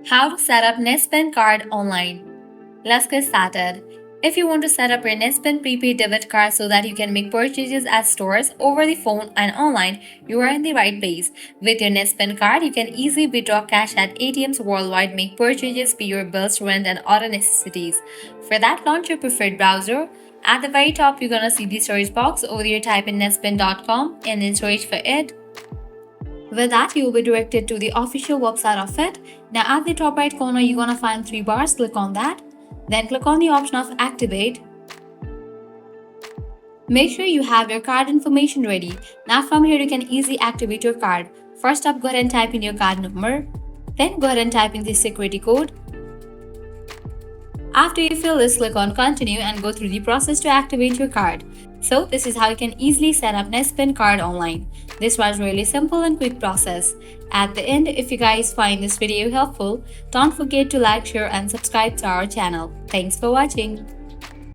How to set up Netspend Card Online. Let's get started. If you want to set up your Netspend Prepaid Debit Card so that you can make purchases at stores, over the phone, and online, you are in the right place. With your Netspend card, you can easily withdraw cash at ATMs worldwide, make purchases, pay your bills, rent, and other necessities. For that, launch your preferred browser. At the very top, you're gonna see the search box. Over there, type in netspend.com and then search for it. With that, you will be directed to the official website of it. Now at the top right corner, you're gonna find three bars. Click on that. Then click on the option of Activate. Make sure you have your card information ready. Now from here, you can easily activate your card. First up, go ahead and type in your card number. Then go ahead and type in the security code. After you fill this, click on Continue and go through the process to activate your card. So this is how you can easily set up Netspend Card Online. This was really simple and quick process. At the end, if you guys find this video helpful, don't forget to like, share and subscribe to our channel. Thanks for watching.